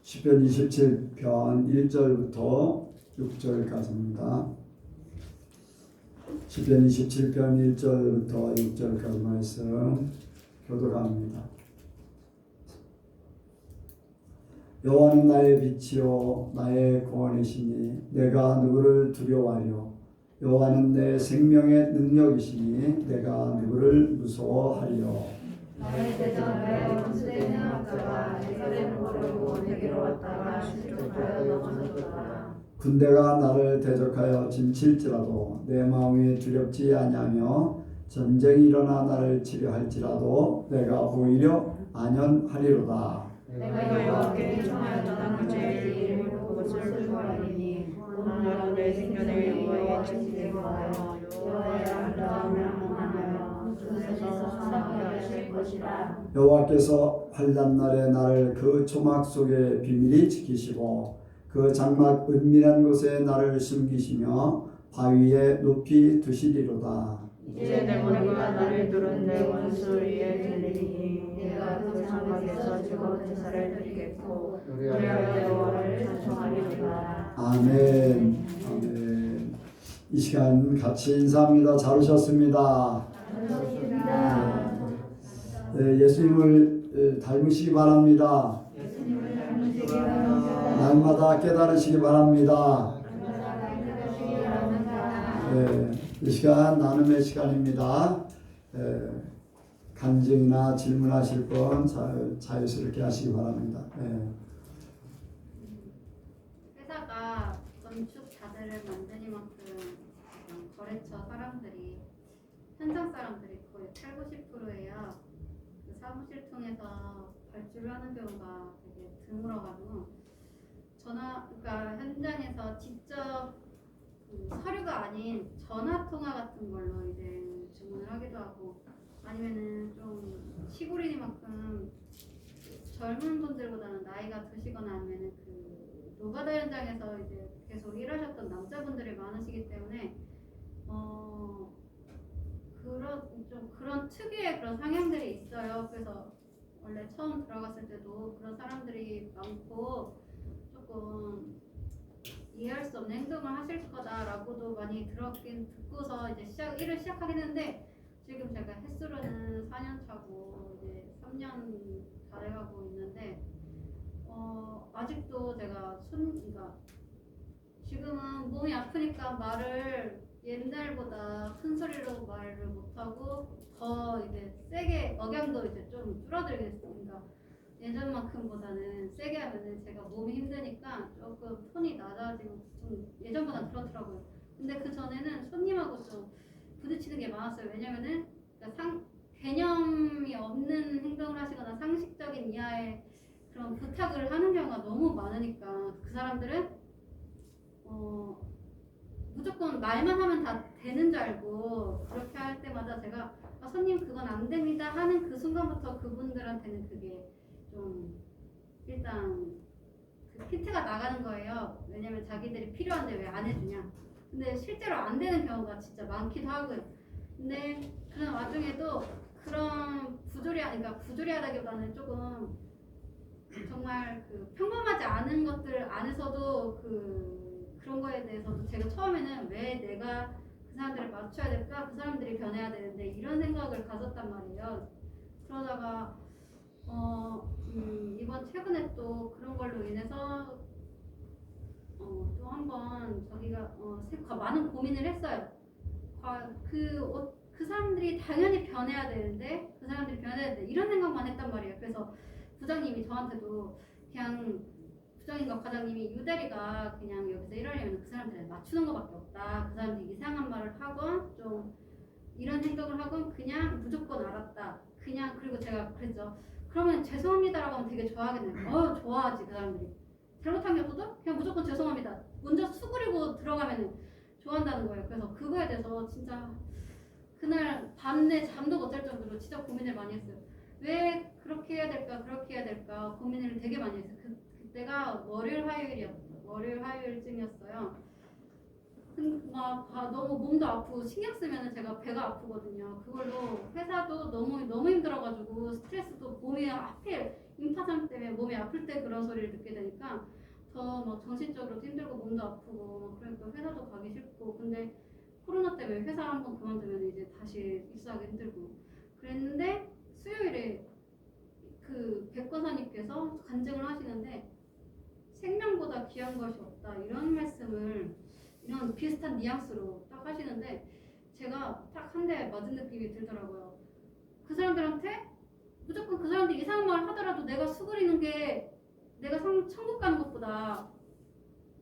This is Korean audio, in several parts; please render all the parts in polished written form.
시편 27편 1절부터 6절까지입니다. 시편 27편 1절부터 6절까지 말씀 교독합니다. 여호와는 나의 빛이요 나의 구원이시니 내가 누구를 두려워하려. 여호와는 내 생명의 능력이시니 내가 누구를 무서워하리요. 나의 대적 나의 원수되는 학자가 이스라엘을 모르고 내게로 왔다가 실족하여 넘어졌다. 군대가 나를 대적하여 진칠지라도 내 마음이 두렵지 아니하며 전쟁이 일어나 나를 치려 할지라도 내가 오히려 안연하리로다. 내가 여호와께 청하였다. 내 이름으로 곳을 구하리니 오늘날 내 생전에 여호와의 진리를 구하여 여호와의 아름다움을 만나며 그곳에서 살게 하실 것이라. 여호와께서 환난 날에 나를 그 초막 속에 비밀히 지키시고 그 장막 은밀한 곳에 나를 숨기시며 바위에 높이 두시리로다. 이제 내 머리가 나를 두른 내 원수 위에 들리니 내가 그 장막에서 즐거운 제사를 드리겠고 노래하여 여호와를 찬송하리로다. 아멘. 아멘. 이 시간 같이 인사합니다. 잘 오셨습니다. 네, 예수님을 닮으시기 바랍니다. 날마다 깨달으시기 바랍니다. 네, 이 시간 나눔의 시간입니다. 간증이나 질문하실 분 자유스럽게 하시기 바랍니다. 회사가 건축자재를 만드니만큼 거래처 사람들이 현장 사람들이 거의 80~90%예요. 그 사무실 통해서 발주를 하는 경우가 되게 드물어가지고 그러니까 현장에서 직접 서류가 아닌 전화 통화 같은 걸로 이제 주문을 하기도 하고 아니면은 좀 시골이니만큼 젊은 분들보다는 나이가 드시거나 아니면은 그 노가다 현장에서 이제 계속 일하셨던 남자분들이 많으시기 때문에 그런 특유의 그런 상향들이 있어요. 그래서 원래 처음 들어갔을 때도 그런 사람들이 많고 조금 이해할 수 없는 행동을 하실 거다라고도 많이 듣고서 이제 일을 시작하긴 했는데 지금 제가 횟수로는 4년 차고 이제 3년 다 돼가고 있는데 아직도 제가 그러니까 지금은 몸이 아프니까 말을 옛날보다 큰 소리로 말을 못하고 더 이제 세게 억양도 이제 좀 줄어들게 됐으니까 예전만큼보다는 세게 하면은 제가 몸이 힘드니까 조금 톤이 낮아지고 좀 예전보다 그렇더라고요. 근데 그 전에는 손님하고 좀 부딪히는 게 많았어요. 왜냐면은 그러니까 개념이 없는 행동을 하시거나 상식적인 이하의 그런 부탁을 하는 경우가 너무 많으니까 그 사람들은 무조건 말만 하면 다 되는 줄 알고 그렇게 할 때마다 제가 손님 그건 안 됩니다 하는 그 순간부터 그분들한테는 그게 좀 일단 그 힌트가 나가는 거예요. 왜냐면 자기들이 필요한데 왜 안 해주냐. 근데 실제로 안 되는 경우가 진짜 많기도 하고요. 근데 그런 와중에도 그런 부조리하다기보다는 조금 정말 그 평범하지 않은 것들 안에서도 그런 거에 대해서도 제가 처음에는 왜 내가 그 사람들을 맞춰야 될까? 그 사람들이 변해야 되는데 이런 생각을 가졌단 말이에요. 그러다가 이번 최근에 또 그런 걸로 인해서 또 한번 저기가 많은 고민을 했어요. 그 사람들이 당연히 변해야 되는데 이런 생각만 했단 말이에요. 그래서 부장님이 저한테도 그냥 부장님과 과장님이 유대리가 그냥 여기서 일하려면 그 사람들을 맞추는 것밖에 없다. 그 사람들이 이상한 말을 하건 좀 이런 행동을 하건 그냥 무조건 알았다. 그냥 그리고 제가 그랬죠. 그러면 죄송합니다라고 하면 되게 좋아하겠네요. 좋아하지 그 사람들이. 잘못한 게 없어도 그냥 무조건 죄송합니다. 먼저 수그리고 들어가면 좋아한다는 거예요. 그래서 그거에 대해서 진짜 그날 밤내 잠도 못 잘 정도로 진짜 고민을 많이 했어요. 왜 그렇게 해야 될까 고민을 되게 많이 했어요. 그때가 월요일 화요일쯤이었어요. 너무 몸도 아프고 신경 쓰면 제가 배가 아프거든요. 그걸로 회사도 너무 힘들어가지고 스트레스도 몸이 하필 임파상 때문에 몸이 아플 때 그런 소리를 듣게 되니까 더 막 정신적으로 힘들고 몸도 아프고 막 그러니까 회사도 가기 싫고 근데 코로나 때문에 회사 한번 그만두면 이제 다시 입사하기 힘들고 그랬는데 수요일에 그 백과사님께서 간증을 하시는데 생명보다 귀한 것이 없다 이런 말씀을 이런 비슷한 뉘앙스로 딱 하시는데 제가 딱 한 대 맞은 느낌이 들더라고요. 그 사람들한테 무조건 그 사람들이 이상한 말 하더라도 내가 수그리는 게 내가 천국 가는 것보다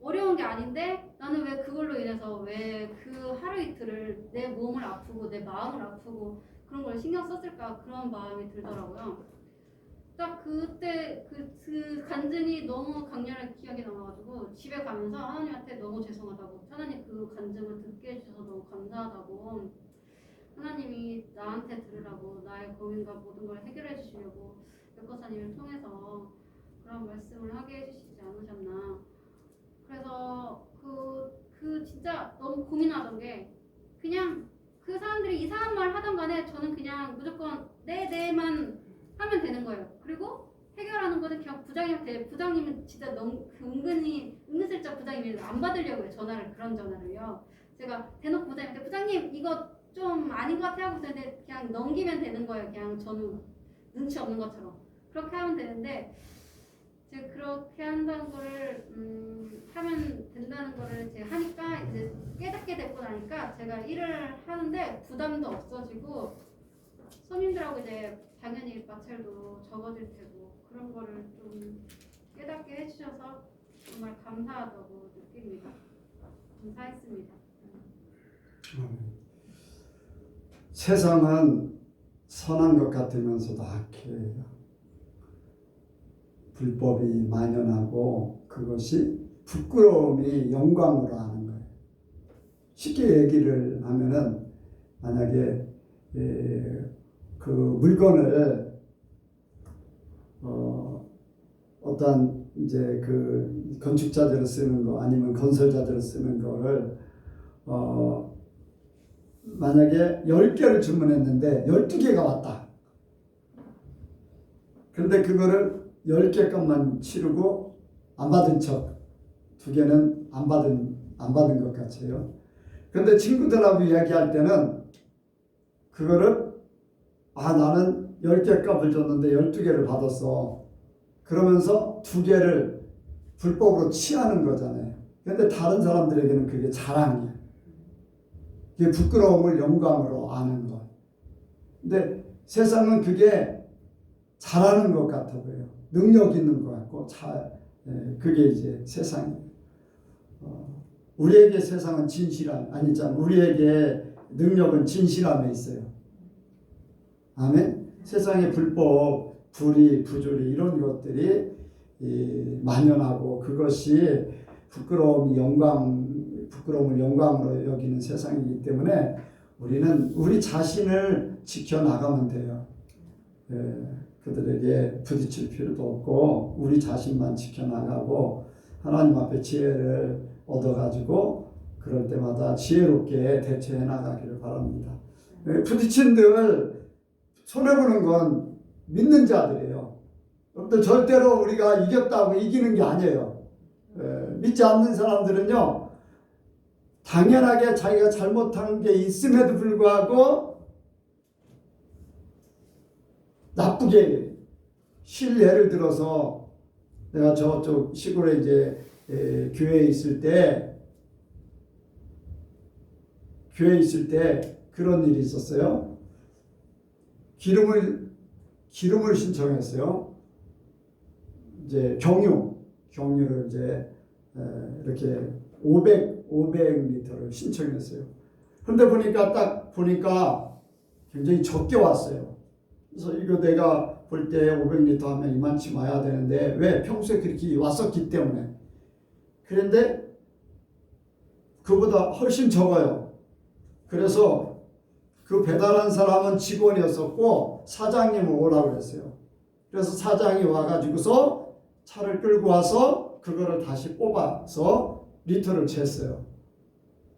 어려운 게 아닌데 나는 왜 그걸로 인해서 왜 그 하루 이틀을 내 몸을 아프고 내 마음을 아프고 그런 걸 신경 썼을까 그런 마음이 들더라고요. 딱 그때 그 간증이 너무 강렬하게 기억에 남아가지고 집에 가면서 하나님한테 너무 죄송하다고 하나님 그 간증을 듣게 해주셔서 너무 감사하다고 하나님이 나한테 들으라고 나의 고민과 모든 걸 해결해 주시려고 백과사님을 통해서 그런 말씀을 하게 해주시지 않으셨나. 그래서 그 진짜 너무 고민하던 게 그냥 그 사람들이 이상한 말 하던 간에 저는 그냥 무조건 네만 하면 되는 거예요. 그리고 해결하는 거는 그냥 부장님은 진짜 너무 은근슬쩍 부장님이 안 받으려고 해요. 그런 전화를요. 제가 대놓고 부장님한테 부장님 이거 좀 아닌 것 같아요 하고 있는데 그냥 넘기면 되는 거예요. 그냥 저는 눈치 없는 것처럼 그렇게 하면 되는데 제가 그렇게 한다는 거를 하면 된다는 거를 제가 하니까 이제 깨닫게 됐고 나니까 제가 일을 하는데 부담도 없어지고 손님들하고 이제 당연히 마찰도 적어질 테고 그런 거를 좀 깨닫게 해주셔서 정말 감사하다고 느낍니다. 감사했습니다. 세상은 선한 것 같으면서도 악해요. 불법이 만연하고 그것이 부끄러움이 영광으로 하는 거예요. 쉽게 얘기를 하면은 만약에 그 물건을 어떤 이제 그 건축자재로 쓰는 거 아니면 건설자재로 쓰는 거를 만약에 10개를 주문했는데 12개가 왔다. 근데 그거를 10개 값만 치르고 안 받은 척 2개는 안 받은 것 같아요. 근데 친구들하고 이야기할 때는 그거를 나는 10개 값을 줬는데 12개를 받았어. 그러면서 2개를 불법으로 취하는 거잖아요. 근데 다른 사람들에게는 그게 자랑이에요. 그게 부끄러움을 영광으로 아는 것. 근데 세상은 그게 잘하는 것 같아 보여요. 능력 있는 것 같고 그게 이제 세상이에요. 우리에게 세상은 우리에게 능력은 진실함에 있어요. 아멘. 세상의 불법, 불의, 부조리 이런 것들이 만연하고 그것이 부끄러움을 영광으로 여기는 세상이기 때문에 우리는 우리 자신을 지켜나가면 돼요. 그들에게 부딪힐 필요도 없고 우리 자신만 지켜나가고 하나님 앞에 지혜를 얻어가지고 그럴 때마다 지혜롭게 대처해 나가기를 바랍니다. 부딪힌들 손해보는 건 믿는 자들이에요. 여러분들 절대로 우리가 이겼다고 이기는 게 아니에요. 믿지 않는 사람들은요 당연하게 자기가 잘못한 게 있음에도 불구하고 나쁘게 예를 들어서 내가 저쪽 시골에 이제 교회에 있을 때 그런 일이 있었어요. 기름을 신청했어요. 이제 경유를 이제 이렇게 500리터를 신청했어요. 그런데 보니까 굉장히 적게 왔어요. 그래서 이거 내가 볼 때 500리터 하면 이만치 와야 되는데 왜? 평소에 그렇게 왔었기 때문에. 그런데 그보다 훨씬 적어요. 그래서 그 배달한 사람은 직원이었었고 사장님을 오라고 그랬어요. 그래서 사장이 와가지고서 차를 끌고 와서 그거를 다시 뽑아서 리터를 쟀어요.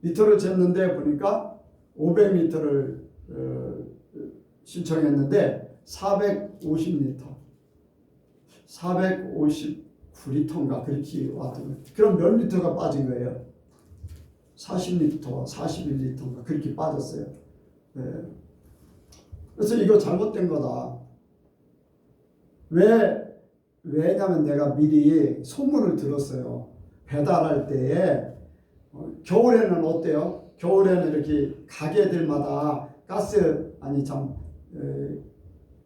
리터를 쟀는데 보니까 500리터를 신청했는데 450리터. 459리터인가 그렇게 왔던 거예요. 그럼 몇 리터가 빠진 거예요? 40리터, 41리터인가 그렇게 빠졌어요. 예. 그래서 이거 잘못된 거다. 왜냐면 내가 미리 소문을 들었어요. 배달할 때에 겨울에는 어때요? 겨울에는 이렇게 가게들마다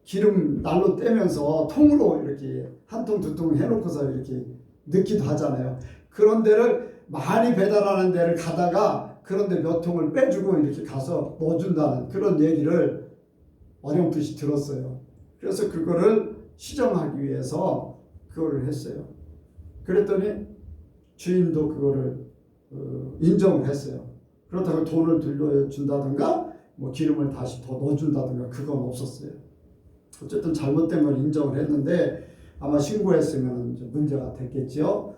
기름 난로 떼면서 통으로 이렇게 한 통 두 통 해놓고서 이렇게 넣기도 하잖아요. 그런 데를 많이 배달하는 데를 가다가 그런데 몇 통을 빼주고 이렇게 가서 넣어준다는 그런 얘기를 어렴풋이 들었어요. 그래서 그거를 시정하기 위해서 그거를 했어요. 그랬더니 주인도 그거를 인정을 했어요. 그렇다고 돈을 돌려준다든가 뭐 기름을 다시 더 넣어준다든가 그건 없었어요. 어쨌든 잘못된 걸 인정을 했는데 아마 신고했으면 문제가 됐겠죠.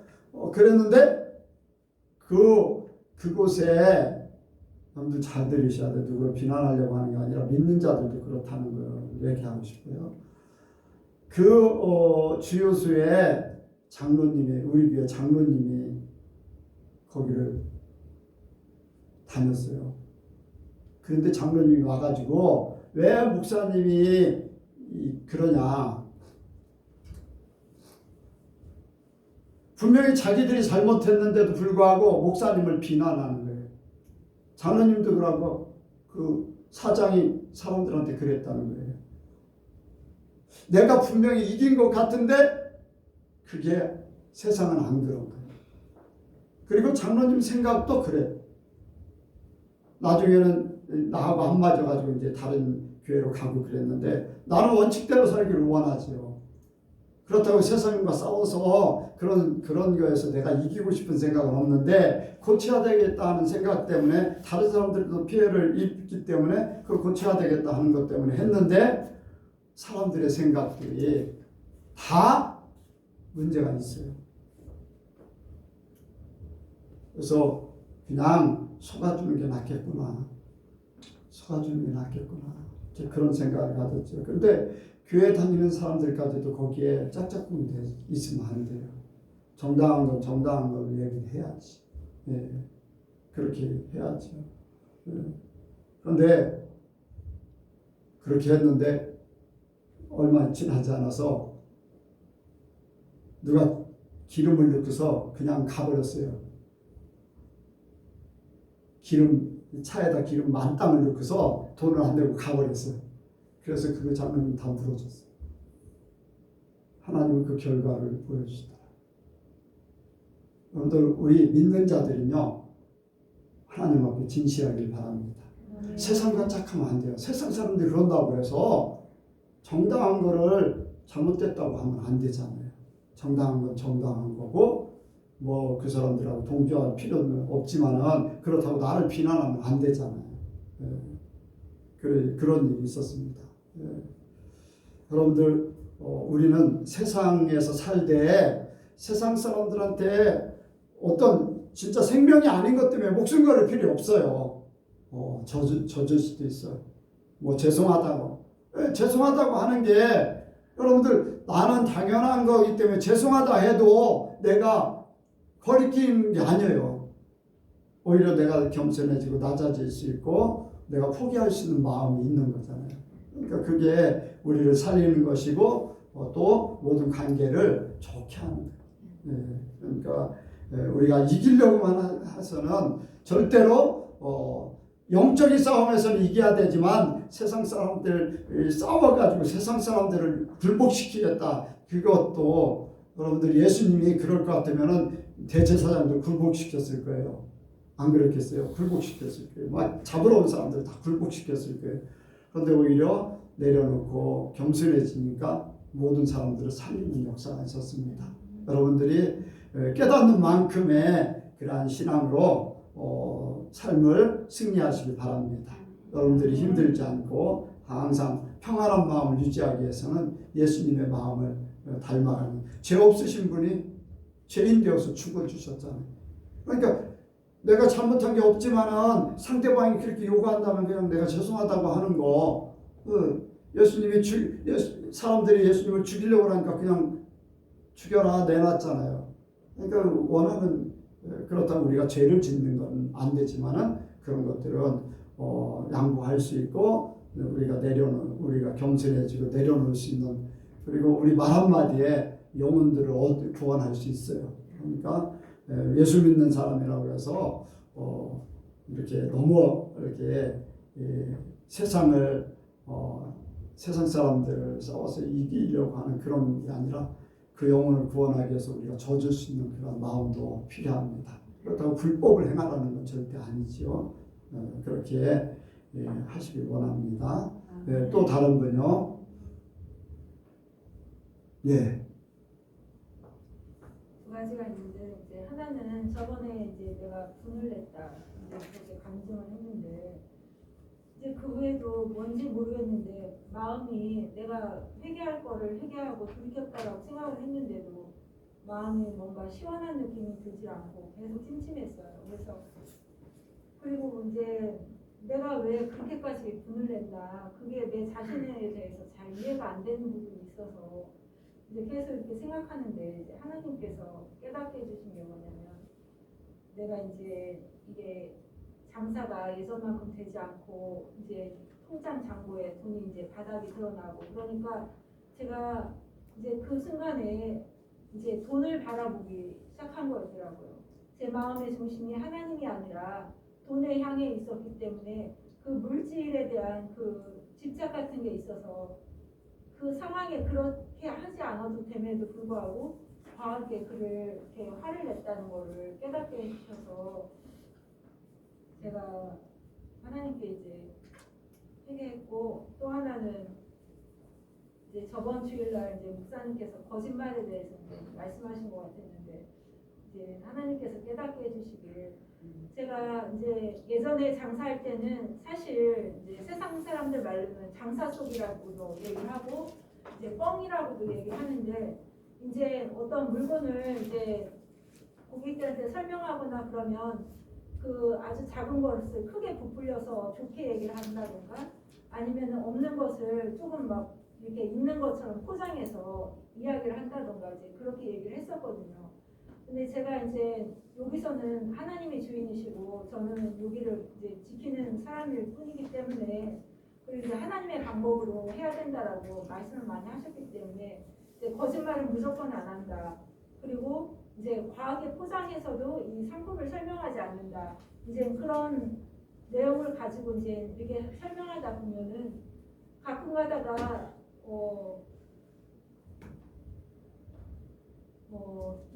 그랬는데 그곳에 여러분들 잘 들으셔야 돼. 누구를 비난하려고 하는 게 아니라 믿는 자들도 그렇다는 걸 얘기하고 싶고요. 주요수의 장로님이 우리 교회 장로님이 거기를 다녔어요. 그런데 장로님이 와가지고 왜 목사님이 그러냐. 분명히 자기들이 잘못했는데도 불구하고 목사님을 비난하는 거예요. 장로님도 그러고 그 사장이 사람들한테 그랬다는 거예요. 내가 분명히 이긴 것 같은데 그게 세상은 안 그런 거예요. 그리고 장로님 생각도 그래. 나중에는 나하고 안 맞아가지고 이제 다른 교회로 가고 그랬는데 나는 원칙대로 살기를 원하지요. 그렇다고 세상과 싸워서 그런 거에서 내가 이기고 싶은 생각은 없는데 고쳐야 되겠다 하는 생각 때문에 다른 사람들도 피해를 입기 때문에 그걸 고쳐야 되겠다 하는 것 때문에 했는데 사람들의 생각들이 다 문제가 있어요. 그래서 그냥 속아주는 게 낫겠구나. 속아주는 게 낫겠구나. 그런 생각을 가졌죠. 그런데 교회 다니는 사람들까지도 거기에 짝짝꿍이 있으면 안 돼요. 정당한 건 정당한 걸로 얘기를 해야지. 예, 그렇게 해야죠. 예. 그런데 그렇게 했는데 얼마 지나지 않아서 누가 기름을 넣고서 그냥 가버렸어요. 차에다 기름 만땅을 넣고서 돈을 안 내고 가버렸어요. 그래서 그거 장로님 다 물어줬어요. 하나님은 그 결과를 보여주시더라. 여러분들 우리 믿는 자들은요 하나님 앞에 진실하길 바랍니다. 세상과 짝하면 안 돼요. 세상 사람들이 그런다고 해서 정당한 거를 잘못됐다고 하면 안 되잖아요. 정당한 건 정당한 거고 뭐 그 사람들하고 동조할 필요는 없지만은 그렇다고 나를 비난하면 안 되잖아요. 그런 일이 있었습니다. 여러분들 우리는 세상에서 살 때 세상 사람들한테 어떤 진짜 생명이 아닌 것 때문에 목숨 걸을 필요 없어요. 젖을 수도 있어요. 뭐 죄송하다고 하는 게 여러분들 나는 당연한 거기 때문에 죄송하다 해도 내가 거리끼는 게 아니에요. 오히려 내가 겸손해지고 낮아질 수 있고 내가 포기할 수 있는 마음이 있는 거잖아요. 그러니까 그게 우리를 살리는 것이고 또 모든 관계를 좋게 하는 거예요. 그러니까 우리가 이기려고만 해서는 절대로 영적인 싸움에서는 이겨야 되지만 세상 사람들 싸워가지고 세상 사람들을 굴복시키겠다. 그것도 여러분들 예수님이 그럴 것 같으면은 대제사장들 굴복시켰을 거예요. 안 그렇겠어요? 굴복시켰을 거예요. 막 잡으러 온 사람들 다 굴복시켰을 거예요. 그런데 오히려 내려놓고 겸손해지니까 모든 사람들을 살리는 역사가 있었습니다. 여러분들이 깨닫는 만큼의 그러한 신앙으로 삶을 승리하시기 바랍니다. 여러분들이 힘들지 않고 항상 평안한 마음을 유지하기 위해서는 예수님의 마음을 닮아가는 죄 없으신 분이 죄인 되어서 죽어주셨잖아요. 그러니까 내가 잘못한 게 없지만은 상대방이 그렇게 요구한다면 그냥 내가 죄송하다고 하는 거 예수님이 사람들이 예수님을 죽이려고 하니까 그냥 죽여라 내놨잖아요. 그러니까 원하는 그렇다고 우리가 죄를 짓는 건 안 되지만은 그런 것들은 양보할 수 있고 우리가 겸손해지고 내려놓을 수 있는 그리고 우리 말 한마디에 영혼들을 구원할 수 있어요. 그러니까 예수 믿는 사람이라고 해서 이렇게 너무 이렇게 세상을 세상 사람들을 싸워서 이기려고 하는 그런 게 아니라 그 영혼을 구원하기 위해서 우리가 져줄 수 있는 그런 마음도 필요합니다. 그렇다고 불법을 행하라는 건 절대 아니지요. 그렇게 하시길 원합니다. 또 다른 분요. 예. 두 가지가 있는데 이제 하나는 저번에 이제 내가 분을 냈다 이제 그렇게 간증을 했는데 이제 그 후에도 뭔지 모르겠는데 마음이 내가 회개할 거를 회개하고 돌이켰다라고 생각을 했는데도 마음이 뭔가 시원한 느낌이 들지 않고 계속 찜찜했어요. 그리고 이제 내가 왜 그렇게까지 분을 냈나 그게 내 자신에 대해서 잘 이해가 안 되는 부분이 있어서 이제 계속 이렇게 생각하는데 이제 하나님께서 깨닫게 해주신 게 뭐냐면 내가 이제 이게 장사가 예전만큼 되지 않고 이제 통장 잔고에 돈이 이제 바닥이 드러나고 그러니까 제가 이제 그 순간에 이제 돈을 바라보기 시작한 거였더라고요. 제 마음의 중심이 하나님이 아니라 돈에 향해 있었기 때문에 그 물질에 대한 그 집착 같은 게 있어서 그 상황에 그렇게 하지 않아도 됨에도 불구하고 과하게 그를 이렇게 화를 냈다는 거를 깨닫게 해주셔서 제가 하나님께 이제 회개했고 또 하나는 이제 저번 주일날 이제 목사님께서 거짓말에 대해서 이제 말씀하신 것 같았는데 이제 하나님께서 깨닫게 해주시길 제가 이제 예전에 장사할 때는 사실 이제 세상 사람들 말로는 장사 속이라고도 얘기하고 이제 뻥이라고도 얘기하는데 이제 어떤 물건을 이제 고객들한테 설명하거나 그러면 그 아주 작은 것을 크게 부풀려서 좋게 얘기를 한다던가 아니면 없는 것을 조금 막 이렇게 있는 것처럼 포장해서 이야기를 한다던가 이제 그렇게 얘기를 했었거든요. 근데 제가 이제 여기서는 하나님이 주인이시고 저는 여기를 이제 지키는 사람일 뿐이기 때문에 그리고 이제 하나님의 방법으로 해야 된다라고 말씀을 많이 하셨기 때문에 이제 거짓말은 무조건 안 한다. 그리고 이제 과하게 포장해서도 이 상품을 설명하지 않는다. 이제 그런 내용을 가지고 이제 이렇게 설명하다 보면은 가끔 가다가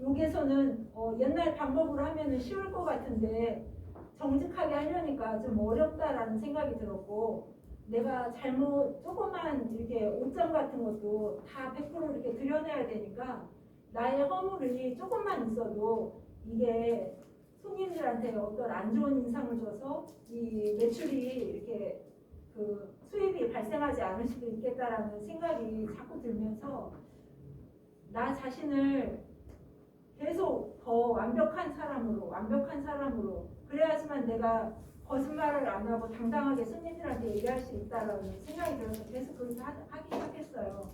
여기에서는 옛날 방법으로 하면은 쉬울 것 같은데 정직하게 하려니까 좀 어렵다라는 생각이 들었고 내가 잘못 조그만 이렇게 오점 같은 것도 다 100% 이렇게 드러내야 되니까 나의 허물이 조금만 있어도 이게 손님들한테 어떤 안 좋은 인상을 줘서 이 매출이 이렇게 그 수입이 발생하지 않을 수도 있겠다라는 생각이 자꾸 들면서 나 자신을 계속 더 완벽한 사람으로 그래야지만 내가 거짓말을 안 하고 당당하게 손님들한테 얘기할 수 있다라는 생각이 들어서 계속 그렇게 하기 시작했어요.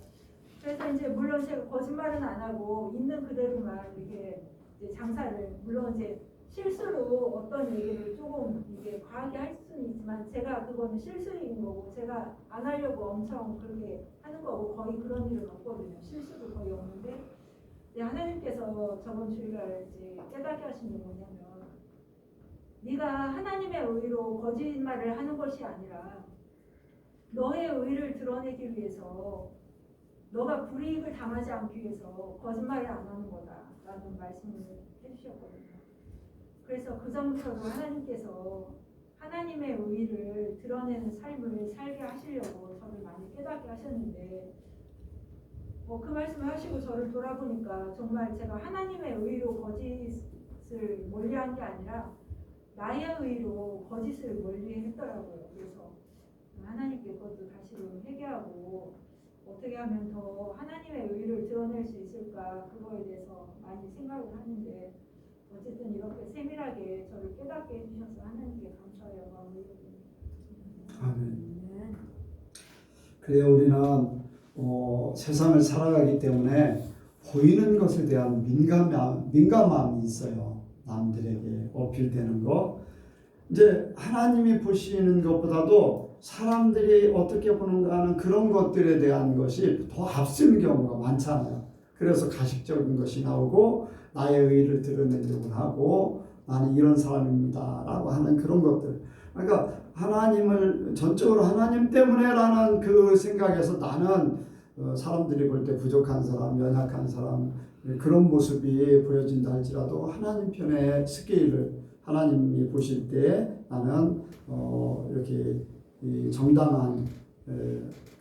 그래서 이제 물론 제가 거짓말은 안 하고 있는 그대로만 이렇게 이제 장사를 물론 이제 실수로 어떤 얘기를 조금 이게 과하게 할 수는 있지만 제가 그거는 실수인 거고 제가 안 하려고 엄청 그렇게 하는 거고 거의 그런 일은 없거든요. 실수도 거의 없는데 하나님께서 저번 주일날 이제 깨닫게 하신 게 뭐냐면 네가 하나님의 의로 거짓말을 하는 것이 아니라 너의 의를 드러내기 위해서 너가 불이익을 당하지 않기 위해서 거짓말을 안 하는 거다라는 말씀을 해주셨거든요. 그래서 그 전부터도 하나님께서 하나님의 의를 드러내는 삶을 살게 하시려고 저를 많이 깨닫게 하셨는데 그 말씀을 하시고 저를 돌아보니까 정말 제가 하나님의 의로 거짓을 멀리한 게 아니라 나의 의로 거짓을 멀리했더라고요. 그래서 하나님께 그것도 다시금 회개하고 어떻게 하면 더 하나님의 의를 드러낼 수 있을까 그거에 대해서 많이 생각을 하는데 어쨌든 이렇게 세밀하게 저를 깨닫게 해주셔서 하나님께 감사의 영광을 드립니다. 아멘. 그래요. 우리는 세상을 살아가기 때문에 보이는 것에 대한 민감함이 있어요. 남들에게 어필되는 거. 이제 하나님이 보시는 것보다도 사람들이 어떻게 보는가 하는 그런 것들에 대한 것이 더 앞서는 경우가 많잖아요. 그래서 가식적인 것이 나오고 나의 의의를 드러내려고 하고 나는 이런 사람입니다 라고 하는 그런 것들. 그러니까 하나님을 전적으로 하나님 때문에라는 그 생각에서 나는 사람들이 볼 때 부족한 사람, 연약한 사람 그런 모습이 보여진다 할지라도 하나님 편의 스케일을 하나님이 보실 때 나는 이렇게 이 정당한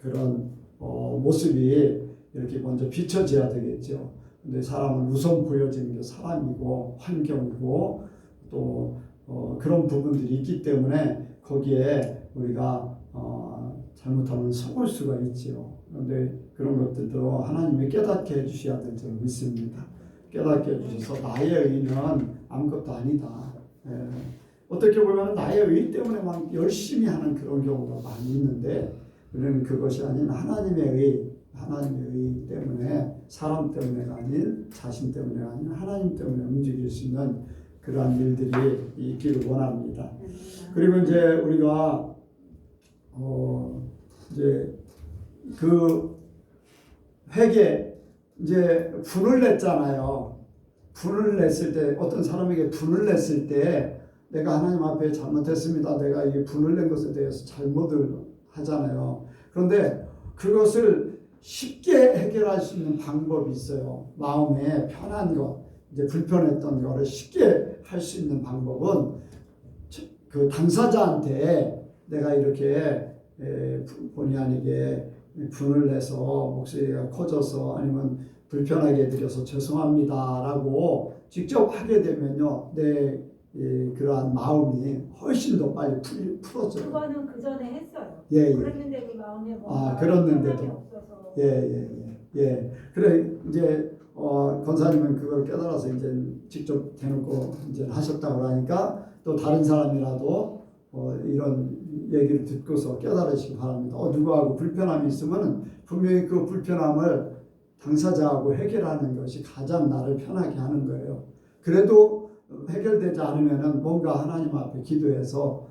그런 모습이 이렇게 먼저 비춰져야 되겠죠. 근데 사람은 우선 보여지는 게 사람이고 환경이고 또 그런 부분들이 있기 때문에 거기에 우리가 잘못하면 속을 수가 있지요. 그런데 그런 것들도 하나님이 깨닫게 해주셔야 될 줄 믿습니다. 깨닫게 해주셔서 나의 의는 아무것도 아니다. 어떻게 보면 나의 의 때문에 막 열심히 하는 그런 경우가 많이 있는데 우리는 그것이 아닌 하나님의 의 때문에 사람 때문에가 아닌 자신 때문에가 아닌 하나님 때문에 움직일 수 있는 그러한 일들이 있기를 원합니다. 그리고 이제 우리가 이제 그 회개 이제 분을 냈잖아요. 분을 냈을 때 어떤 사람에게 분을 냈을 때 내가 하나님 앞에 잘못했습니다. 내가 이 분을 낸 것에 대해서 잘못을 하잖아요. 그런데 그것을 쉽게 해결할 수 있는 방법이 있어요. 마음에 편한 것, 이제 불편했던 거를 쉽게 할 수 있는 방법은 그 당사자한테 내가 이렇게 본의 아니게 분을 내서 목소리가 커져서 아니면 불편하게 해드려서 죄송합니다라고 직접 하게 되면요, 내 그러한 마음이 훨씬 더 빨리 풀어져요. 그거는 그 전에 했어요. 예. 그랬는데 그 마음에 뭔가 그랬는데도. 편함이 없어서. 예. 그래 이제 권사님은 그걸 깨달아서 이제 직접 대놓고 이제 하셨다고 하니까 또 다른 사람이라도 이런 얘기를 듣고서 깨달으시기 바랍니다. 누구하고 불편함이 있으면 분명히 그 불편함을 당사자하고 해결하는 것이 가장 나를 편하게 하는 거예요. 그래도 해결되지 않으면은 뭔가 하나님 앞에 기도해서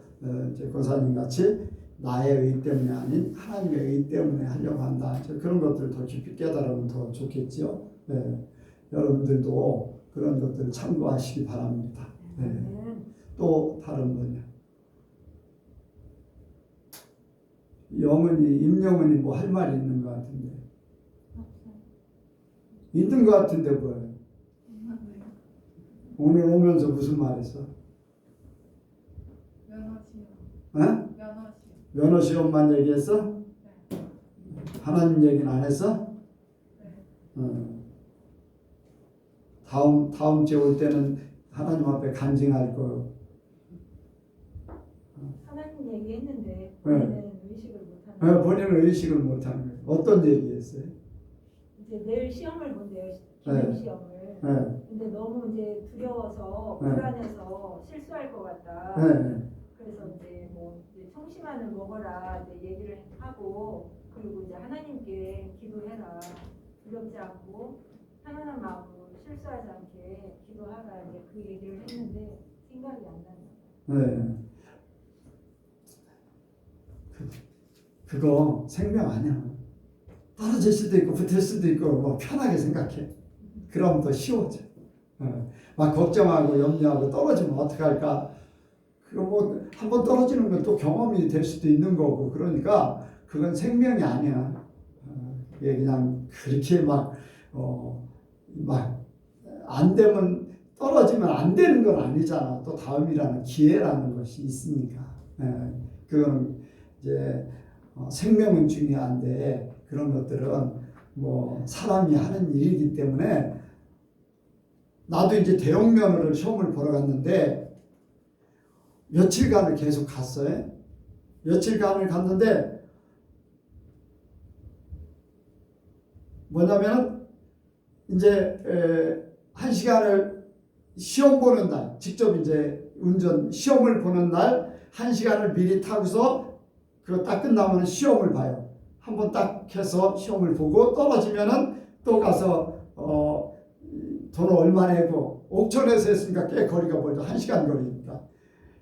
이제 권사님 같이 나의 의 때문에 아닌 하나님의 의 때문에 하려고 한다. 그런 것들을 더 깊이 깨달으면 더 좋겠죠. 네. 여러분들도 그런 것들을 참고하시기 바랍니다. 네. 또 다른 분이요. 임영은이 뭐 할 말이 있는 것 같은데. 있는 것 같은데 뭐예요? 오늘 오면서 무슨 말 했어? 면허 시험만 얘기했어? 하나님 얘기는 안 했어? 다음 주에 올 때는 하나님 앞에 간증할 거예요. 하나님 얘기했는데 본인은 의식을 못하는 거예요. 본인은 의식을 못하는 거예요. 어떤 얘기했어요? 이제 내일 시험을 본대요. 기능 시험을. 근데 너무 이제 두려워서 불안해서 실수할 것 같다. 그래서 이제 뭐 이제 청심환을 먹어라 이제 얘기를 하고 그리고 이제 하나님께 기도해라. 두렵지 않고 편안한 마음으로 실수하지 않게 기도하라 이제 그 얘기를 했는데 생각이 안 나요. 그거 생명 아니야. 떨어질 수도 있고 붙을 수도 있고 뭐 편하게 생각해. 그럼 더 쉬워져. 막 걱정하고 염려하고 떨어지면 어떡할까? 그거 뭐 한번 떨어지는 건 또 경험이 될 수도 있는 거고 그러니까 그건 생명이 아니야. 그냥 그렇게 막 안 되면 떨어지면 안 되는 건 아니잖아. 또 다음이라는 기회라는 것이 있으니까. 그건 이제 생명은 중요한데 그런 것들은 뭐 사람이 하는 일이기 때문에 나도 이제 대형면허를 시험을 보러 갔는데 며칠간을 계속 갔어요. 며칠간을 갔는데 뭐냐면 이제 1시간을 시험 보는 날, 직접 이제 운전 시험을 보는 날 1시간을 미리 타고서 그거 딱 끝나면 시험을 봐요. 한번 딱 해서 시험을 보고 떨어지면은 또 가서 돈 얼마 내고 옥천에서 했으니까 꽤 거리가 멀죠. 1시간 거리니까.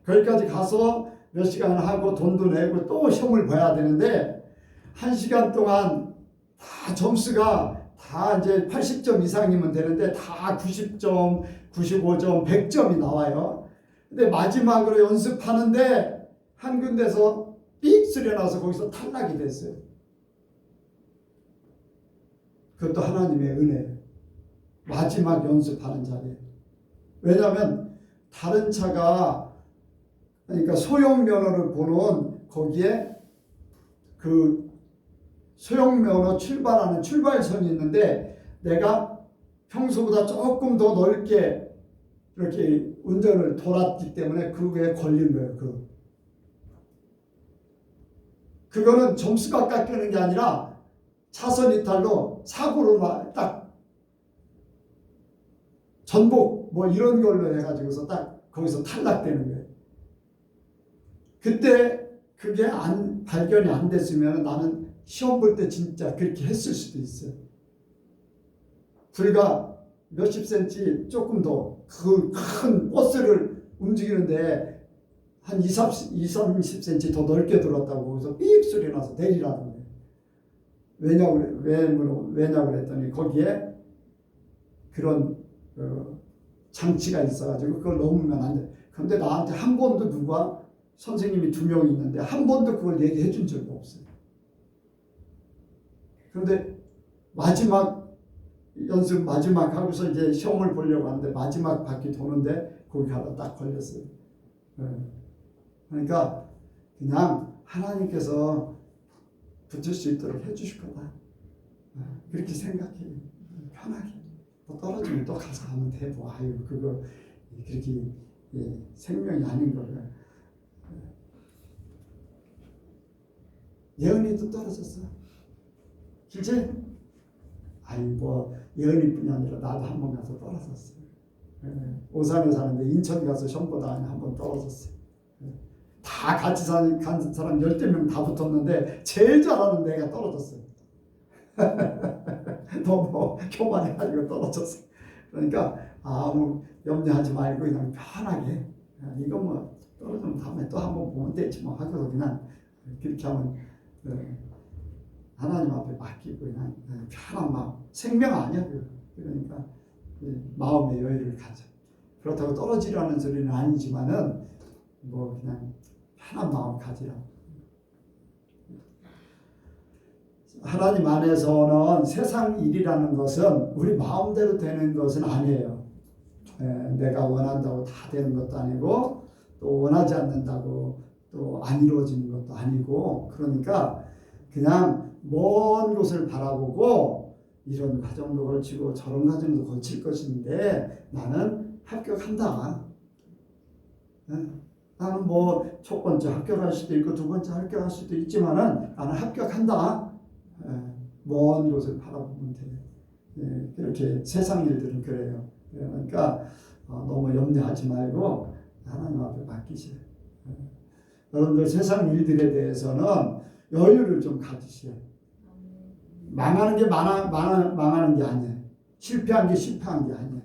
거기까지 가서 몇 시간 하고 돈도 내고 또 시험을 봐야 되는데 1시간 동안 다 점수가 다 이제 80점 이상이면 되는데 다 90점, 95점, 100점이 나와요. 근데 마지막으로 연습하는데 한 군데서 삑 소리 나서 거기서 탈락이 됐어요. 그것도 하나님의 은혜예요. 마지막 연습하는 자리에. 왜냐하면 다른 차가 그러니까 소형 면허를 보는 거기에 그 소형 면허 출발하는 출발선이 있는데 내가 평소보다 조금 더 넓게 이렇게 운전을 돌았기 때문에 그거에 걸린 거예요. 그거는 점수가 깎이는 게 아니라 차선 이탈로 사고로 딱 전복 뭐 이런 걸로 해가지고서 딱 거기서 탈락되는 거예요. 그때 그게 발견이 안 됐으면 나는 시험 볼 때 진짜 그렇게 했을 수도 있어요. 불과 몇십 센치 조금 더 그 큰 버스를 움직이는데 한 30cm 더 넓게 들었다고 해서 삑 소리 나서 내리라는 거예요. 왜냐고 그랬더니 거기에 그런 장치가 있어가지고 그걸 넘으면 안 돼. 그런데 나한테 한 번도 누가 선생님이 2명이 있는데 한 번도 그걸 얘기해 준 적이 없어요. 그런데 연습 마지막 하고서 이제 시험을 보려고 하는데 마지막 바퀴 도는데 거기 가다 딱 걸렸어요. 그러니까 그냥 하나님께서 붙을 수 있도록 해주실 거다. 그렇게 생각해. 편하게. 또 떨어지면 또 가서 하면 돼. 뭐 아유 그거 그렇게 생명이 아닌 거를. 예언이도 떨어졌어. 진짜? 아니 뭐 예언이뿐이 아니라 나도 한 번 가서 떨어졌어요. 오산에 사는데 인천 가서 시험 보다 한 번 떨어졌어요. 다 같이 간 사람 10명 다 붙었는데 제일 잘하는 내가 떨어졌어요. 너무 교만해가지고 떨어졌어요. 그러니까 아무 염려하지 말고 그냥 편하게 이거 뭐 떨어지면 다음에 또 한 번 보면 되지 뭐 하고서 그냥 그렇게 하면 하나님 앞에 맡기고 그냥 편한 마음. 생명 아니야 그러니까 마음의 여유를 가져. 그렇다고 떨어지라는 소리는 아니지만은 뭐 그냥 편한 마음 가지라. 하나님 안에서는 세상 일이라는 것은 우리 마음대로 되는 것은 아니에요. 내가 원한다고 다 되는 것도 아니고 또 원하지 않는다고 또 안 이루어지는 것도 아니고 그러니까 그냥 먼 곳을 바라보고 이런 과정도 걸치고 저런 과정도 걸칠 것인데 나는 합격한다. 나는 뭐 첫 번째 합격할 수도 있고 두 번째 합격할 수도 있지만은 나는 합격한다. 먼 곳을 바라보면 돼. 그렇게 세상 일들은 그래요. 그러니까 너무 염려하지 말고 하나님 앞에 맡기세요. 여러분들 세상 일들에 대해서는 여유를 좀 가지세요. 망하는 게 망하는 게 아니에요. 실패한 게 실패한 게 아니에요.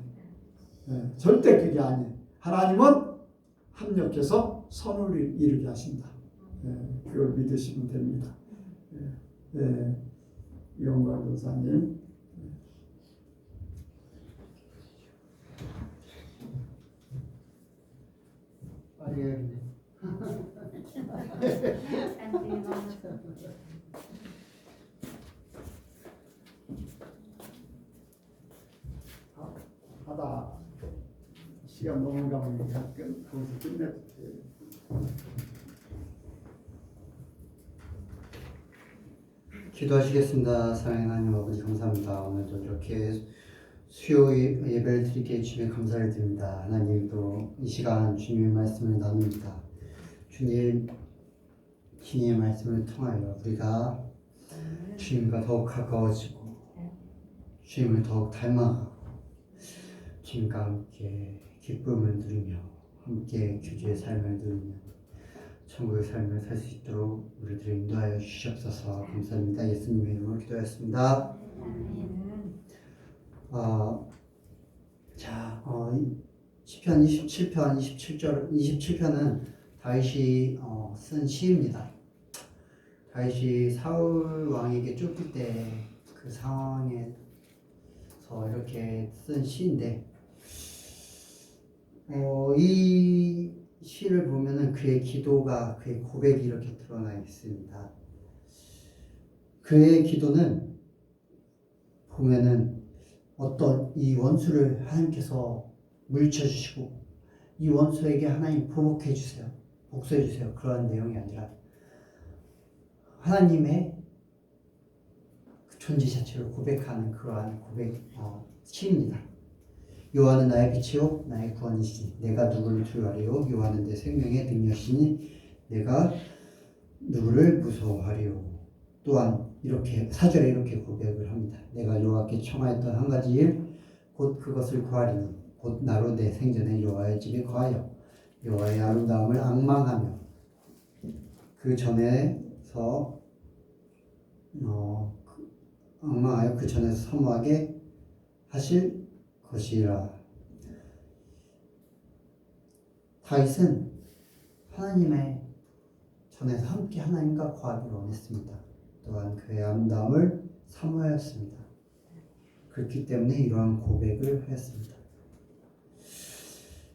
절대 그게 아니에요. 하나님은 합력해서 선을 이루게 하신다. 그걸 믿으시면 됩니다. 이용관 교사님. 빨리 해야겠네. 하다 시간 넘어가면 거기서 끝내도 돼요. 기도하시겠습니다. 사랑하는 하나님 아버지 감사합니다. 오늘도 이렇게 수요 예배를 드리게 주님의 감사를 드립니다. 하나님도 이 시간 주님의 말씀을 나눕니다. 주님의 말씀을 통하여 우리가 주님과 더욱 가까워지고 주님을 더욱 닮아가고 주님과 함께 기쁨을 누리며 함께 교주의 삶을 누리며 천국의 삶을 살 수 있도록 우리들을 인도하여 주시옵소서. 감사합니다. 예수님의 이름으로 기도했습니다. 시편 27편 27편은 다윗이 쓴 시입니다. 다윗이 사울 왕에게 쫓길 때 그 상황에서 이렇게 쓴 시인데, 이 시를 보면은 그의 기도가, 그의 고백이 이렇게 드러나 있습니다. 그의 기도는 보면은 어떤 이 원수를 하나님께서 물리쳐 주시고 이 원수에게 하나님 보복해 주세요, 복수해 주세요, 그런 내용이 아니라 하나님의 그 존재 자체를 고백하는 그러한 시입니다. 여호와는 나의 빛이요 나의 구원이시니 내가 누구를 두려워하리요. 여호와는 내 생명의 능력이시니 내가 누구를 무서워하리요. 또한 이렇게 4절에 이렇게 고백을 합니다. 내가 여호와께 청하였던 한 가지 일 곧 그것을 구하리니 곧 나로 내 생전에 여호와의 집에 거하여 여호와의 아름다움을 앙망하며 그 전에서 앙망하여 그 전에서 사모하게 하실 것이라. 다윗은 하나님의 전에서 함께 하나님과 거하기를 원했습니다. 또한 그의 아름다움을 사모하였습니다. 그렇기 때문에 이러한 고백을 하였습니다.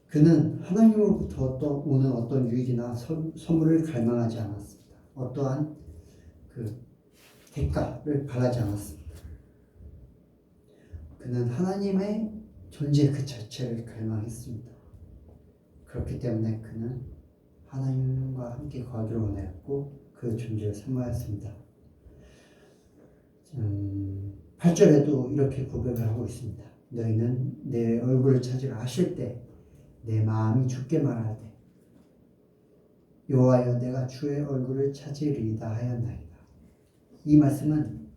그는 하나님으로부터 오는 어떤 유익이나 선물을 갈망하지 않았습니다. 어떠한 그 대가를 바라지 않았습니다. 그는 하나님의 존재 그 자체를 갈망했습니다. 그렇기 때문에 그는 하나님과 함께 거하기를 원하였고 그 존재를 사모하였습니다. 8절에도 이렇게 고백을 하고 있습니다. 너희는 내 얼굴을 찾으려 하실 때 내 마음이 죽게 말하되 여호와여 내가 주의 얼굴을 찾으리이다 하였나이다. 이 말씀은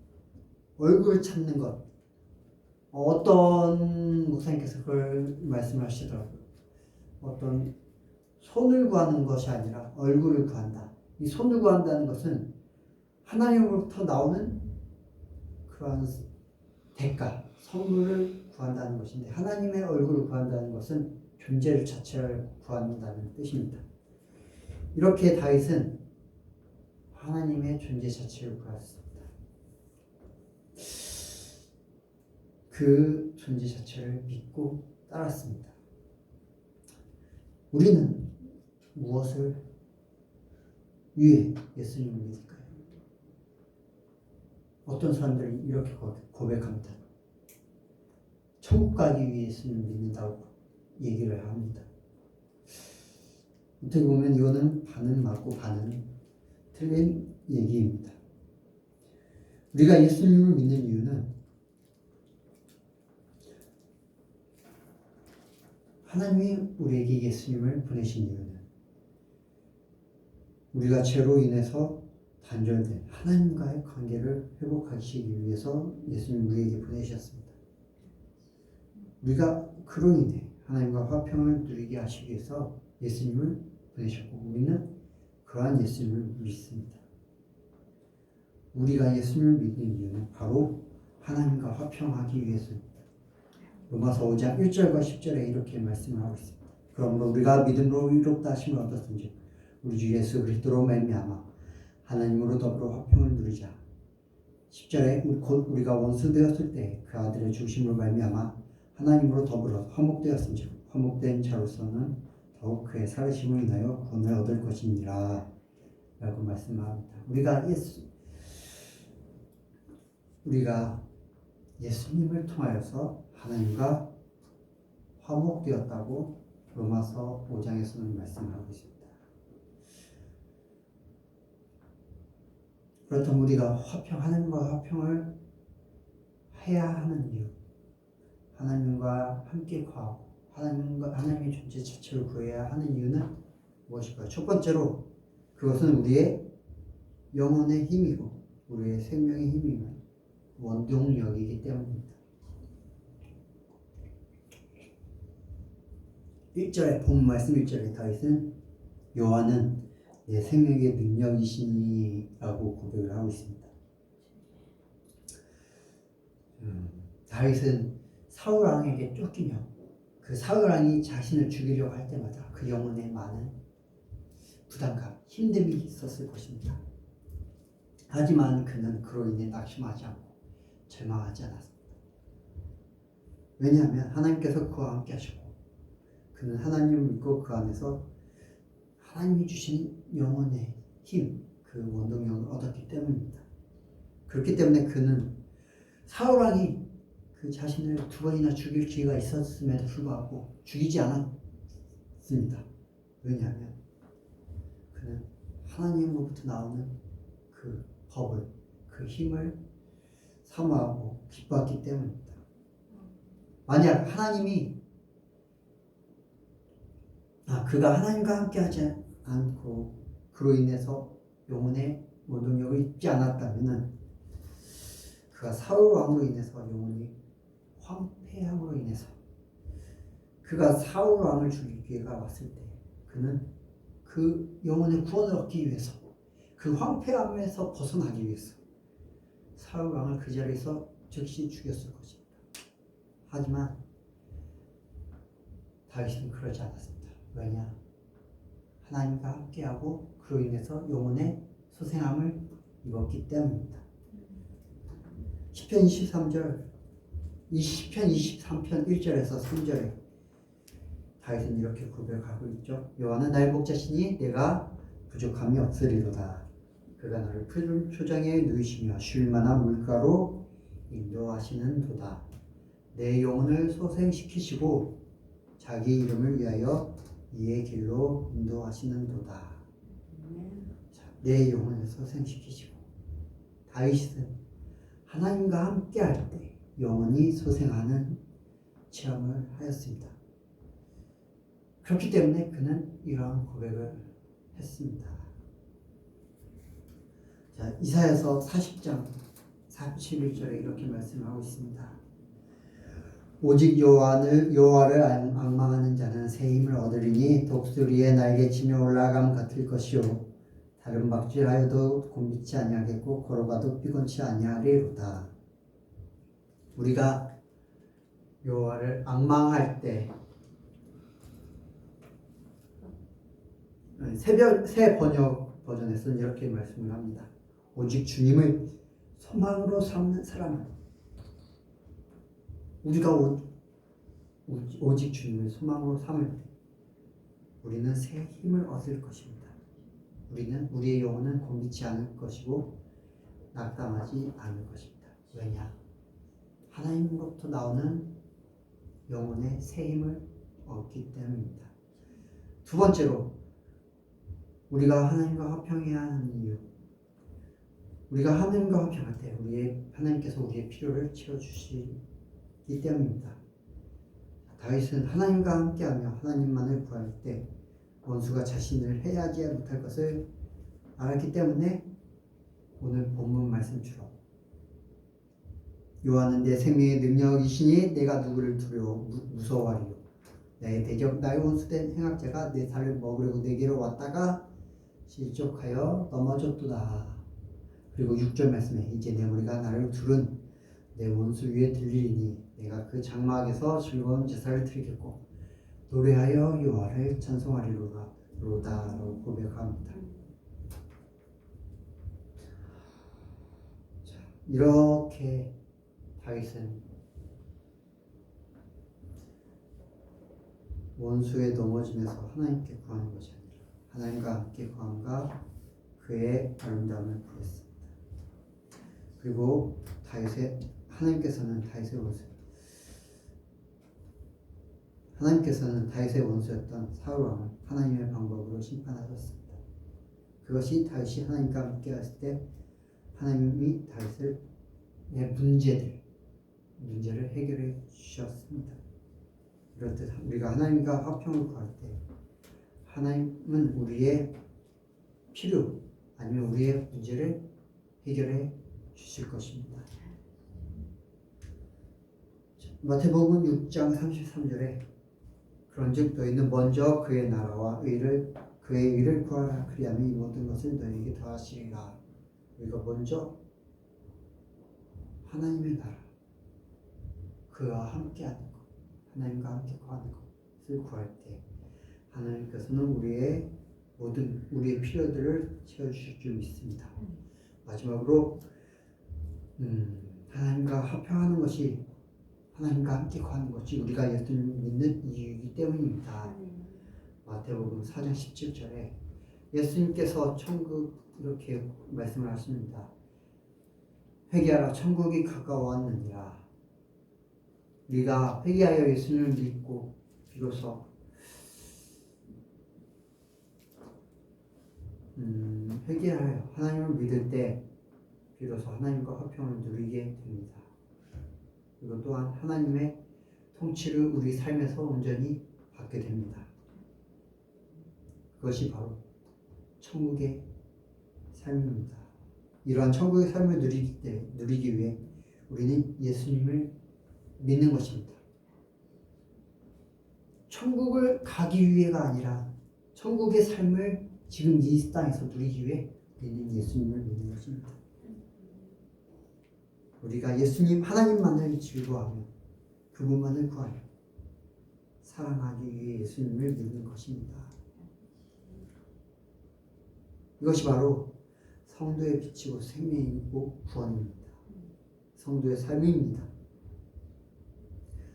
얼굴을 찾는 것, 어떤 목사님께서 그걸 말씀하시더라고요. 어떤 손을 구하는 것이 아니라 얼굴을 구한다. 이 손을 구한다는 것은 하나님으로부터 나오는 그러한 대가, 선물을 구한다는 것인데, 하나님의 얼굴을 구한다는 것은 존재 자체를 구한다는 뜻입니다. 이렇게 다윗은 하나님의 존재 자체를 구했습니다. 그 존재 자체를 믿고 따랐습니다. 우리는 무엇을 위해 예수님을 믿을까요? 어떤 사람들이 이렇게 고백합니다. 천국 가기 위해 예수님을 믿는다고 얘기를 합니다. 어떻게 보면 이거는 반은 맞고 반은 틀린 얘기입니다. 우리가 예수님을 믿는 이유는 하나님이 우리에게 예수님을 보내신 이유는 우리가 죄로 인해서 단절된 하나님과의 관계를 회복하시기 위해서 예수님 우리에게 보내셨습니다. 우리가 그로 인해 하나님과 화평을 누리게 하시기 위해서 예수님을 보내셨고 우리는 그러한 예수님을 믿습니다. 우리가 예수님을 믿는 이유는 바로 하나님과 화평하기 위해서입니다. 로마서 5장 1절과 10절에 이렇게 말씀을 하고 있습니다. 그러므로 우리가 믿음으로 의롭다 하심을 얻었은지 우리 주 예수 그리스도로 말미암아 하나님으로 더불어 화평을 누리자. 10절에 곧 우리가 원수 되었을 때 그 아들의 죽으심으로 말미암아 하나님으로 더불어 화목되었은지 화목된 자로서는 더욱 그의 살으심을 인하여 구원을 얻을 것이니라 라고 말씀합니다. 우리가 예수님을 통하여서 하나님과 화목되었다고 로마서 5장에서는 말씀하고 있습니다. 그렇다면 우리가 하나님과 화평을 해야 하는 이유, 하나님과 함께 거하고 하나님의 존재 자체를 구해야 하는 이유는 무엇일까요? 첫 번째로 그것은 우리의 영혼의 힘이고 우리의 생명의 힘이며 원동력이기 때문입니다. 1절에 본 말씀 1절에 다윗은 여호와는 내 생명의 능력이시니 라고 고백을 하고 있습니다. 다윗은 사울 왕에게 쫓기며 그 사울 왕이 자신을 죽이려고 할 때마다 그 영혼에 많은 부담감, 힘듦이 있었을 것입니다. 하지만 그는 그로 인해 낙심하지 않고 절망하지 않았습니다. 왜냐하면 하나님께서 그와 함께 하시고 그는 하나님을 믿고 그 안에서 하나님이 주신 영혼의 힘, 그 원동력을 얻었기 때문입니다. 그렇기 때문에 그는 사울 왕이 그 자신을 2번이나 죽일 기회가 있었음에도 불구하고 죽이지 않았습니다. 왜냐하면 그는 하나님으로부터 나오는 그 법을, 그 힘을 사모하고 기뻐했기 때문입니다. 만약 그가 하나님과 함께하지 않고 그로 인해서 영혼의 원동력을 입지 않았다면 그가 사울 왕으로 인해서 영혼이 황폐함으로 인해서 그가 사울 왕을 죽일 기회가 왔을 때 그는 그 영혼의 구원을 얻기 위해서 그 황폐함에서 벗어나기 위해서 사울 왕을 그 자리에서 즉시 죽였을 것입니다. 하지만 다윗은 그러지 않았습니다. 왜냐? 하나님과 함께하고 그로 인해서 영혼의 소생함을 입었기 때문입니다. 시편 23편 1절에서 3절에 다윗은 이렇게 고백하고 있죠. 여호와는 나의 목자시니 내가 부족함이 없으리로다. 그가 나를 푸른 초장에 누이시며 쉴 만한 물가로 인도하시는도다. 내 영혼을 소생시키시고 자기 이름을 위하여 이의 길로 인도하시는도다. 내 영혼을 소생시키시고 다윗은 하나님과 함께할 때 영혼이 소생하는 체험을 하였습니다. 그렇기 때문에 그는 이러한 고백을 했습니다. 자, 이사야서 40장 41절에 이렇게 말씀하고 있습니다. 오직 여호와를 앙망하는 자는 새 힘을 얻으리니 독수리의 날개치며 올라감 같을 것이요 다른 박질하여도 곤비치 아니하겠고 걸어가도 피곤치 아니하리로다. 우리가 여호와를 앙망할 때 새 번역 버전에서는 이렇게 말씀을 합니다. 오직 주님을 소망으로 삼는 사람은 우리가 오직 주님을 소망으로 삼을 때 우리는 새 힘을 얻을 것입니다. 우리의 영혼은 곤비치 않을 것이고 낙담하지 않을 것입니다. 왜냐? 하나님으로부터 나오는 영혼의 새 힘을 얻기 때문입니다. 두 번째로 우리가 하나님과 화평해야 하는 이유, 우리가 하나님과 화평할 때 하나님께서 우리의 필요를 채워주시기 때문입니다. 다윗은 하나님과 함께하며 하나님만을 구할 때 원수가 자신을 해하지 못할 것을 알았기 때문에 오늘 본문 말씀처럼 여호와는 내 생명의 능력이시니 내가 누구를 무서워하리요. 나의 대적 나의 원수된 행악자가 내 살을 먹으려고 내게로 왔다가 실족하여 넘어졌도다. 그리고 6절 말씀에 이제 내 머리가 나를 두른 내 원수 위에 들리리니 내가 그 장막에서 즐거운 제사를 드리겠고 노래하여 여호와를 찬송하리로다라고 고백합니다. 자, 이렇게 다윗은 원수에 넘어지면서 하나님께 구하는 것이 아니라 하나님과 함께 구함과 그의 아름다움을 구했습니다. 그리고 하나님께서는 다윗의 원수였던 사울 왕을 하나님의 방법으로 심판하셨습니다. 그것이 다윗이 하나님과 함께 했을 때 하나님이 다윗의 문제를 해결해 주셨습니다. 이렇듯 우리가 하나님과 화평을 구할 때 하나님은 우리의 필요 아니면 우리의 문제를 해결해 주실 것입니다. 마태복음 6장 33절에 그런즉 너희는 먼저 그의 나라와 그의 의를 구하라. 그리하면 이 모든 것을 너희에게 더하시리라. 우리가 먼저 하나님의 나라 그와 함께하는 것, 하나님과 함께 거하는 것을 구할 때 하나님께서는 우리의 필요들을 채워주실 줄 믿습니다. 마지막으로 하나님과 합평하는 것이, 하나님과 함께 거하는 것이 우리가 예수님을 믿는 이유이기 때문입니다. 마태복음 4장 17절에 예수님께서 천국 이렇게 말씀을 하십니다. 회개하라, 천국이 가까워왔느니라. 우리가 회개하여 예수님을 믿고 비로소 회개하여 하나님을 믿을 때 비로소 하나님과 화평을 누리게 됩니다. 그리고 또한 하나님의 통치를 우리 삶에서 온전히 받게 됩니다. 그것이 바로 천국의 삶입니다. 이러한 천국의 삶을 누리기 위해 우리는 예수님을 믿는 것입니다. 천국을 가기 위해가 아니라 천국의 삶을 지금 이 땅에서 누리기 위해 우리는 예수님을 믿는 것입니다. 우리가 예수님 하나님만을 즐거워하며 그분만을 구하며 사랑하기 위해 예수님을 믿는 것입니다. 이것이 바로 성도의 빛이고 생명이고 구원입니다. 성도의 삶입니다.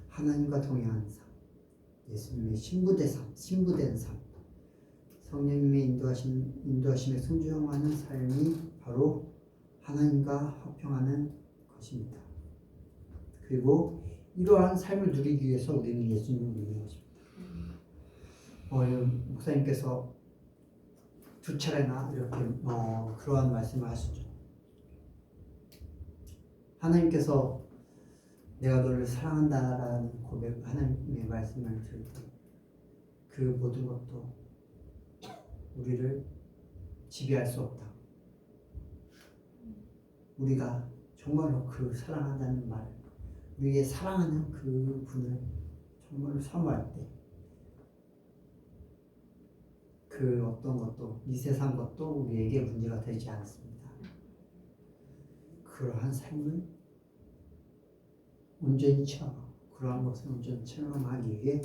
하나님과 동행하는 삶, 예수님의 신부된 삶, 성령님의 인도하심에 순종하는 삶이 바로 하나님과 화평하는 것입니다. 그리고 이러한 삶을 누리기 위해서 우리는 예수님을 믿는 것입니다. 목사님께서 두 차례나 이렇게 그러한 말씀을 하시죠. 하나님께서 내가 너를 사랑한다라는 고백, 하나님의 말씀을 들을 때 그 모든 것도 우리를 지배할 수 없다. 우리가 정말로 그 사랑한다는 말, 우리의 사랑하는 그 분을 정말로 사모할 때 그 어떤 것도, 이 세상 것도 우리에게 문제가 되지 않습니다. 그러한 삶을 온전히 체험하고, 그러한 것을 온전히 체험하기 위해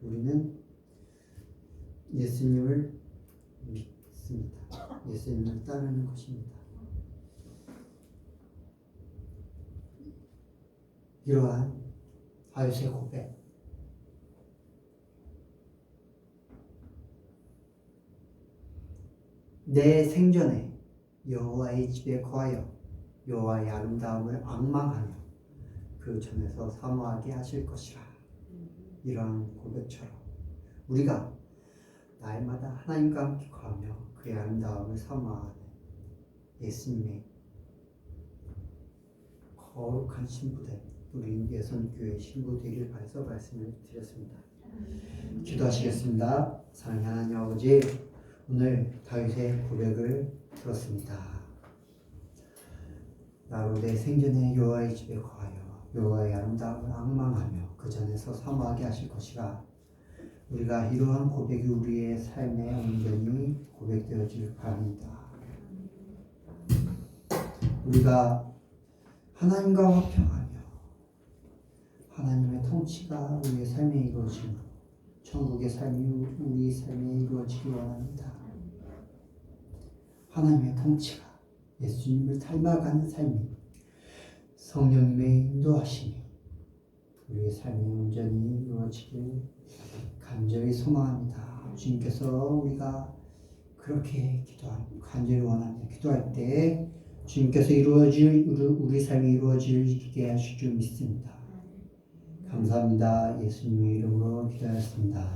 우리는 예수님을 믿습니다. 예수님을 따르는 것입니다. 이러한 다윗의 고백, 내 생전에 여호와의 집에 거하여 여호와의 아름다움을 앙망하며 그 전에서 사모하게 하실 것이라. 이러한 고백처럼 우리가 날마다 하나님과 함께 거하며 그의 아름다움을 사모하는 예수님의 거룩한 신부된 우리 예선교회 신부 되길 바라서 말씀을 드렸습니다. 기도하시겠습니다. 사랑하는 하나님 아버지, 오늘 다윗의 고백을 들었습니다. 나로 내 생전에 여호와의 집에 거하여 여호와의 아름다움을 앙망하며 그 전에서 사모하게 하실 것이라. 우리가 이러한 고백이 우리의 삶에 온전히 고백되어질 바랍니다. 우리가 하나님과 화평하며 하나님의 통치가 우리의 삶에 이루어지며 천국의 삶이 우리 삶에 이루어지기 원합니다. 하나님의 통치가 예수님을 닮아가는 삶이 성령님의 인도하심이 우리의 삶에 온전히 이루어지길 간절히 소망합니다. 주님께서 우리가 그렇게 간절히 원합니다. 기도할 때 주님께서 우리 삶이 이루어지게 하실 줄 믿습니다. 감사합니다. 예수님의 이름으로 기도하였습니다.